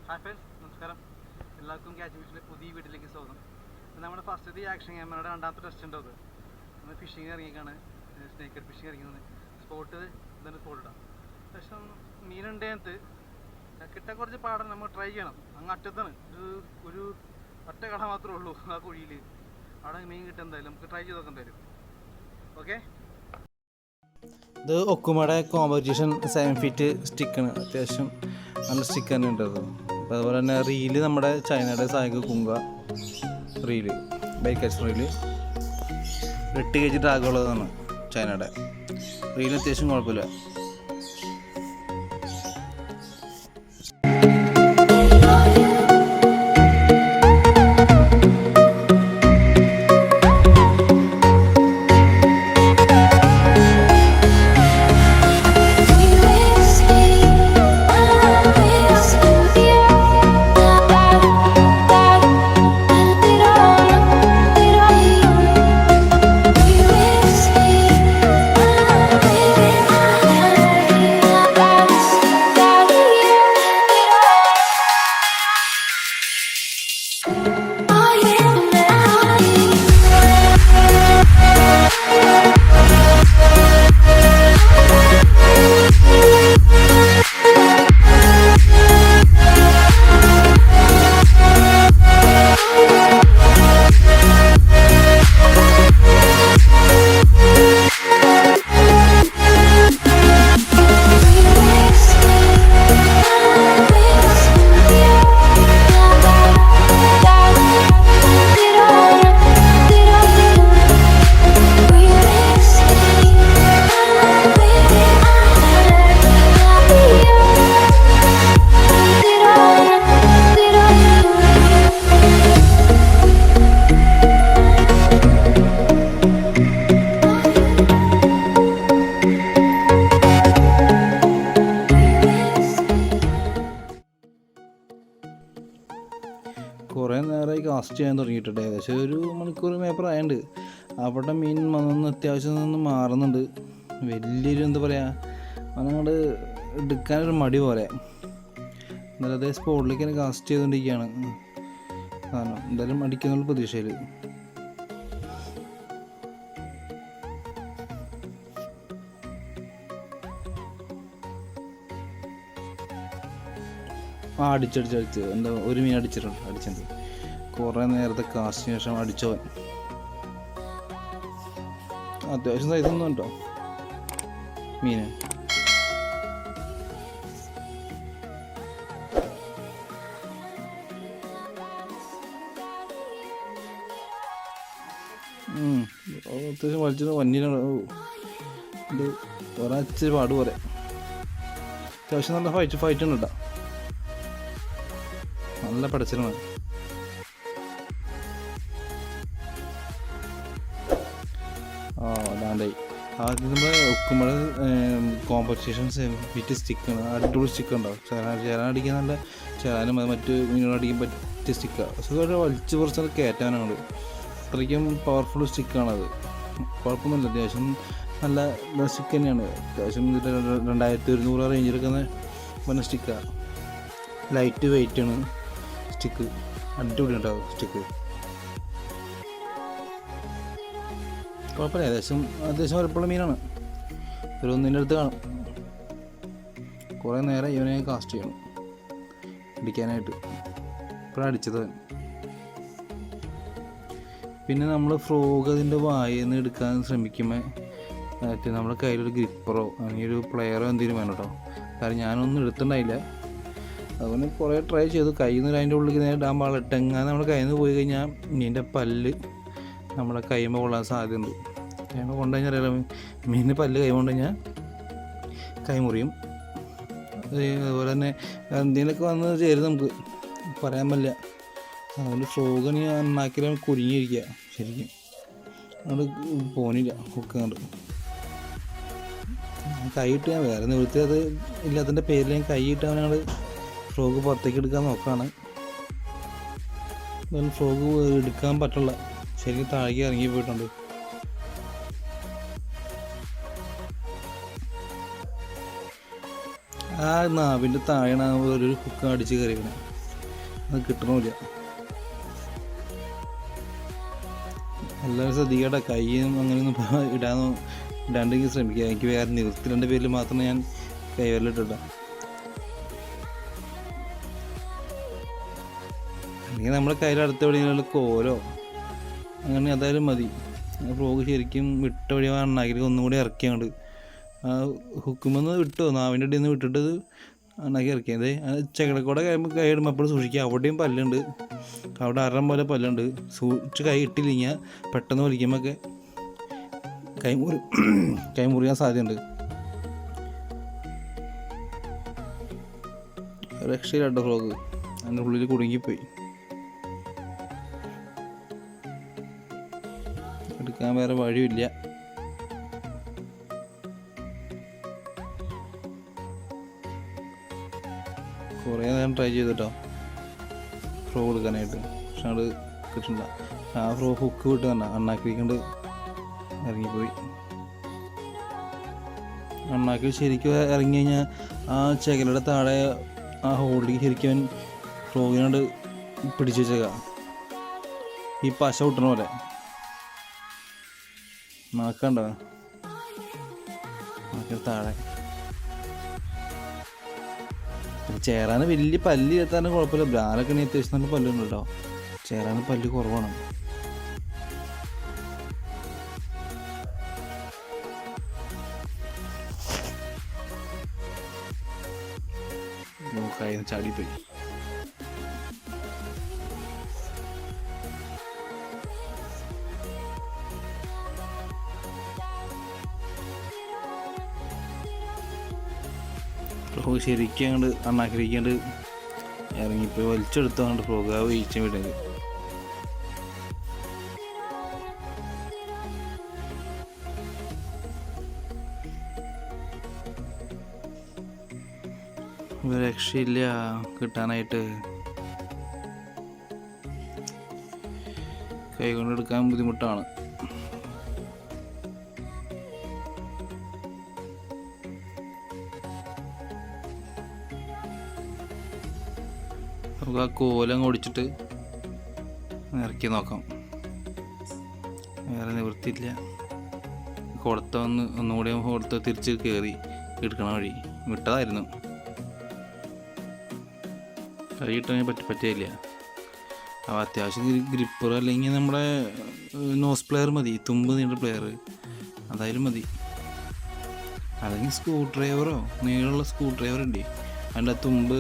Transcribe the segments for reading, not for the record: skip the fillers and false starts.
Hi friends, നമസ്കാരം. എല്ലാവർക്കും catch ഫിഷിൻ്റെ പുതിയ വീട്ടിലേക്ക് സ്വാഗതം. നമ്മുടെ ഫസ്റ്റ് ആക്ഷൻ ക്യാമറയുടെ രണ്ടാമത്തെ ടെസ്റ്റ് ഉണ്ട്. അത് നമ്മൾ ഫിഷിങ് ഇറങ്ങിയേക്കാണ്, സ്നേക്കർ ഫിഷിങ് ഇറങ്ങിയത്. സ്പോട്ട് ഇതാണ് സ്പോട്ട് ഇടാം. പക്ഷേ മീനുണ്ടേനത്ത് കിട്ടാൻ കുറച്ച് പാടാണ്. നമ്മൾ ട്രൈ ചെയ്യണം. അങ്ങ് അറ്റത്താണ് ഒരു ഒറ്റ കട മാത്രമേ ഉള്ളൂ ആ കുഴിയിൽ. അവിടെ മീൻ കിട്ടും. എന്തായാലും നമുക്ക് ട്രൈ ചെയ്ത് നോക്കാം എന്തായാലും. ഓക്കെ, ഇത് ഒക്കുമയുടെ കോമ്പറ്റീഷൻ 7 ഫീറ്റ് സ്റ്റിക്കാണ്. അത്യാവശ്യം നല്ല സ്റ്റിക്ക് തന്നെ ഉണ്ട് അത്. അപ്പോൾ അതുപോലെ തന്നെ റീല് നമ്മുടെ ചൈനയുടെ സായിക്ക് കുങ്ക റീല്, ബൈക്കാച്ച് റീല് 8 kg ഡ്രാഗുള്ളതാണ്. ചൈനയുടെ റീല് അത്യാവശ്യം കുഴപ്പമില്ല. കുറേ നേരമായി കാസ്റ്റ് ചെയ്യാൻ തുടങ്ങിയിട്ടുണ്ട്. ഏകദേശം 1 മണിക്കൂർ മേപ്പറായുണ്ട്. അവിടെ മീൻ വന്നൊന്ന് അത്യാവശ്യം നിന്ന് മാറുന്നുണ്ട്. വലിയൊരു എന്താ പറയുക, അതങ്ങോട്ട് എടുക്കാനൊരു മടി പോലെ. എന്നാലും അതേ സ്പോട്ടിലേക്ക് തന്നെ കാസ്റ്റ് ചെയ്തുകൊണ്ടിരിക്കുകയാണ്. കാരണം എന്തായാലും അടിക്കുന്നുള്ള പ്രതീക്ഷയിൽ. അടിച്ചടിച്ചടിച്ച് എന്താ ഒരു മീൻ അടിച്ചിട്ടുണ്ട്. കുറേ നേരത്തെ കാസ്റ്റിന് ശേഷം അടിച്ചവൻ. അത്യാവശ്യം സൈസൊന്നും ഉണ്ടോ മീന്. അത്യാവശ്യം വലിച്ചത് വന്യനാണ്. ഇത് ഒരാഴ്ച പാട് പോലെ. അത്യാവശ്യം നല്ല ഫൈറ്റ് ഉണ്ട് കേട്ടോ. നല്ല പടച്ചിലാണ്. അല്ലാണ്ടായി ആദ്യം നമ്മൾ ഒക്കുമ്പോൾ കോമ്പറ്റീഷൻ 7 ഫീറ്റ് സ്റ്റിക്കാണ്. അടിപൊളി സ്റ്റിക്ക് ഉണ്ടാവും. ചേരാൻ അടിക്കാൻ നല്ല ചേരാനും മറ്റ് മീനുകളടിക്കാൻ പറ്റിയ സ്റ്റിക്കാണ്. സുഖമായിട്ട് വലിച്ച് കുറച്ച് കയറ്റാനാണ്. അത്രയ്ക്കും പവർഫുൾ സ്റ്റിക്കാണത്. കുഴപ്പമൊന്നുമില്ല, അത്യാവശ്യം നല്ല സ്റ്റിക്ക് തന്നെയാണ്. അത്യാവശ്യം 2100 റേഞ്ചിലൊക്കെ വന്ന സ്റ്റിക്കാണ്. Light വെയിറ്റാണ് stick. അടിപൊളി ഉണ്ടാവും സ്റ്റിക്ക്. കുഴപ്പമില്ല, അത്യാവശ്യം വലുപ്പമുള്ള മീനാണ്. ഒരു 1-ൻ്റെ അടുത്ത് കാണും. കുറേ നേരം ഇവനെ കാസ്റ്റ് ചെയ്യണം അടിക്കാനായിട്ട്. ഇപ്പോഴാണ് അടിച്ചത്. പിന്നെ നമ്മൾ ഫ്രോഗ് അതിൻ്റെ വായിൽ നിന്ന് എടുക്കാൻ ശ്രമിക്കുമ്പോൾ നമ്മുടെ കയ്യിലൊരു ഗ്രിപ്പറോ അല്ലെങ്കിൽ ഒരു പ്ലെയറോ എന്തെങ്കിലും വേണം കേട്ടോ. കാരണം ഞാനൊന്നും എടുത്തിട്ടുണ്ടായില്ല. അതുകൊണ്ട് കുറേ ട്രൈ ചെയ്തു. കയ്യിൽ നിന്ന് അതിൻ്റെ ഉള്ളിൽ നേരെ ഇടാൻ പാടില്ല. എങ്ങാൻ നമ്മുടെ കയ്യിൽ നിന്ന് പോയി കഴിഞ്ഞാൽ മീനിൻ്റെ പല്ല് നമ്മുടെ കൈമ കൊള്ളാൻ സാധ്യതയുണ്ട്. കൈമ കൊണ്ടു കഴിഞ്ഞാൽ അറിയാലോ, മീനിൻ്റെ പല്ല് കൈ കൊണ്ടു കഴിഞ്ഞാൽ കൈ മുറിയും. അതുപോലെ തന്നെ എന്തെങ്കിലുമൊക്കെ വന്ന് ചേരും, നമുക്ക് പറയാൻ പറ്റില്ല. അതുകൊണ്ട് ഫ്രോഗ് നീ നന്നാക്കിയാൽ കുരുങ്ങിയിരിക്കുക. ശരിക്കും അത് പോനില്ല കുക്ക് കണ്ട്. കൈയിട്ട് ഞാൻ വേറെ നിവൃത്തി അത് ഇല്ലാത്തതിൻ്റെ പേരിൽ ഞാൻ കൈയിട്ട് അവനങ്ങൾ ഫ്രോഗ് പുറത്തേക്ക് എടുക്കാൻ നോക്കുകയാണ്. ഫ്രോഗ് എടുക്കാൻ പറ്റില്ല. ശരിക്കും താഴേക്ക് ഇറങ്ങി പോയിട്ടുണ്ട്. ആ നാവിൻ്റെ താഴെയാണ് ഒരു ഹുക്ക് അടിച്ച് കയറിയത്. അത് കിട്ടണമില്ല. എല്ലാവരും ശ്രദ്ധിക്കട്ടെ, കൈയും അങ്ങനെയൊന്നും ഇടാണ്ടെങ്കിൽ ശ്രമിക്കുക. എനിക്ക് വേറെ നിവൃത്തിൻ്റെ പേരിൽ മാത്രമേ ഞാൻ കൈവരലിട്ടിട്ട. അല്ലെങ്കിൽ നമ്മുടെ കയ്യിൽ അടുത്ത എവിടെയെങ്കിലും കോലോ അങ്ങനെ അതായാലും മതി. ഫ്രോഗ് ശരിക്കും വിട്ട വഴി അണ്ണാക്കിൽ ഒന്നും കൂടി ഇറക്കിയാണ്ട് ആ ഹുക്കുമെന്ന് വിട്ടോ, നാവിൻ്റെ അടിയിൽ നിന്ന് വിട്ടിട്ട് അണ്ണാക്കി ഇറക്കിയത്. ചെകിടക്കൂടെ കൈയിടുമ്പോൾ അപ്പോഴും സൂക്ഷിക്കുക. അവിടെയും പല്ലുണ്ട്, അവിടെ അറം പോലെ പല്ലുണ്ട്. സൂക്ഷിച്ച് കൈ ഇട്ടില്ലെങ്കിൽ പെട്ടെന്ന് വലിക്കുമ്പോഴൊക്കെ കൈ മുറിയാൻ സാധ്യതയുണ്ട്. രക്ഷയില്ലാട്ടോ ഫ്രോഗ്, അതിൻ്റെ ഉള്ളിൽ കുടുങ്ങിപ്പോയി. എടുക്കാൻ വേറെ വഴിയില്ല. കുറേ നേരം ട്രൈ ചെയ്തിട്ടോ ഫ്രോഗ് എടുക്കാനായിട്ട്, പക്ഷെ അത് കിട്ടണ്ട. ആ ഹുക്ക് വിട്ട് തന്നെ അണ്ണാക്കിക്കൊണ്ട് ഇറങ്ങിപ്പോയി. അണ്ണാക്കിൽ ശരിക്കും ഇറങ്ങി കഴിഞ്ഞാൽ ആ ചെകലയുടെ താഴെ ആ ഹോളിലേക്ക് ശരിക്കും അവൻ ഫ്രോഗിനോട് പിടിച്ചു വെച്ചേക്കാം. ഈ പശ വിട്ടണ പോലെ നാക്കണ്ടോ, നാക്കിൽ താഴെ. ചേരാന് വലിയ പല്ല് എത്താനും കുഴപ്പമില്ല. ബ്രാലൊക്കെ അത്യാവശ്യം നല്ല പല്ലുണ്ട് കേട്ടോ. ചേരാന് പല്ല് കുറവാണ്. കയ്യിൽ നിന്ന് ചാടിപ്പോയി. ഫ്രോഗ് ശരിക്കും അങ്ങോട്ട് അണ്ണാക്കിരിക്കാണ്ട് ഇറങ്ങിപ്പോയി വലിച്ചെടുത്തോണ്ട് ഫ്രോഗ് ആ വീഴ്ച വിടുന്നത്. രക്ഷയില്ല കിട്ടാനായിട്ട്. കൈ കൊണ്ടെടുക്കാൻ ബുദ്ധിമുട്ടാണ്. നമുക്ക് ആ കോലം ഓടിച്ചിട്ട് ഇറക്കി നോക്കാം. വേറെ നിവൃത്തിയില്ല. ഒന്നുകൂടി കൊടുത്ത് തിരിച്ച് കയറി എടുക്കണ വഴി വിട്ടതായിരുന്നു. കൈ കിട്ടാൻ പറ്റിയില്ല. അപ്പോൾ അത്യാവശ്യം ഗ്രിപ്പർ അല്ലെങ്കിൽ നമ്മുടെ നോസ് പ്ലെയർ മതി, തുമ്പ് നീണ്ട പ്ലെയർ അതായാലും മതി. അല്ലെങ്കിൽ സ്ക്രൂ ഡ്രൈവറോ, നീളമുള്ള സ്ക്രൂ ഡ്രൈവർ ഉണ്ട്, അതിൻ്റെ തുമ്പ്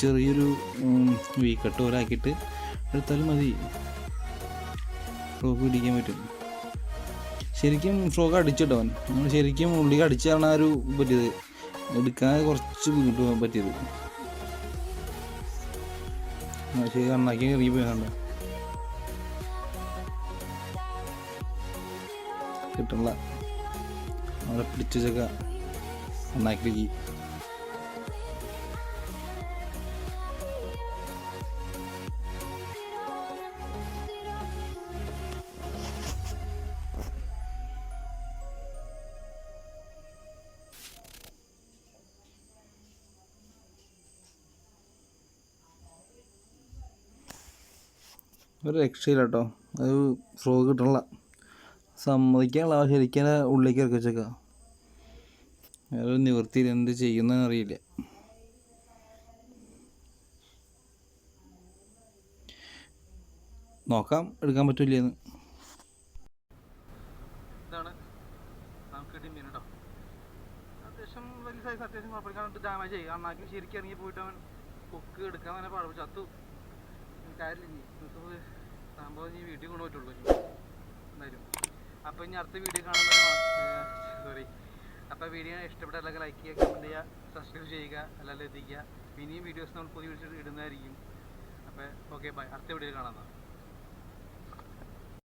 ചെറിയൊരു വീക്കട്ട് പോലെ ആക്കിയിട്ട് എടുത്താലും മതി. ഫ്രോഗ് പിടിക്കാൻ പറ്റും. ശരിക്കും ഫ്രോഗ് അടിച്ചിട്ടവൻ നമ്മൾ ശരിക്കും ഉള്ളിൽ അടിച്ചാണ് ആ ഒരു പറ്റിയത്. എടുക്കാൻ കുറച്ച് ബുദ്ധിമുട്ട് പറ്റിയത്. ശരി നന്നാക്കി ഇറങ്ങി പോയാണ്ട് കിട്ടണില്ല. അവിടെ പിടിച്ചൊക്കെ നന്നാക്കി. ഒരു രക്ഷയില്ല കേട്ടോ. അത് ഫ്രോഗ് കിട്ടണില്ല. സമ്മതിക്കാനുള്ള ശരിക്കും ഉള്ളിലേക്ക് ഇറക്കി വെച്ചേക്കാം. വേറെ നിവൃത്തിയിൽ എന്ത് ചെയ്യുന്നതെന്ന് അറിയില്ല. നോക്കാം എടുക്കാൻ പറ്റില്ലെന്ന്. ഇതാണ് നമുക്ക് കിട്ടിയ മീൻ കേട്ടോ. അത്യാവശ്യം വലിയ സൈസ്, അത്യാവശ്യം കുഴപ്പമില്ല. ഡാമേജ് ആയി. അണ്ണാക്കി ശരിക്കും ഇറങ്ങി പോയിട്ട് അവൻ കൊക്ക് എടുക്കാൻ തന്നെ പാടും. ചത്തു കാര്യമില്ല. നിങ്ങൾക്ക് സംഭവം ഈ വീട്ടിൽ കൊണ്ടു പറ്റുള്ളൂ എന്തായാലും. അപ്പോൾ ഇനി അടുത്ത വീഡിയോ കാണുമ്പോൾ അപ്പോൾ വീഡിയോ ഇഷ്ടപ്പെട്ട എല്ലാവർക്കും ലൈക്ക് ചെയ്യുക, കമൻറ്റ് ചെയ്യുക, സബ്സ്ക്രൈബ് ചെയ്യുക, എല്ലാവരും എത്തിക്കുക. ഇനിയും വീഡിയോസ് നമ്മൾ പുതിയ വീഡിയോസ് ഇടുന്നതായിരിക്കും. അപ്പോൾ ഓക്കെ ബൈ. അടുത്ത വീഡിയോയിൽ കാണാം.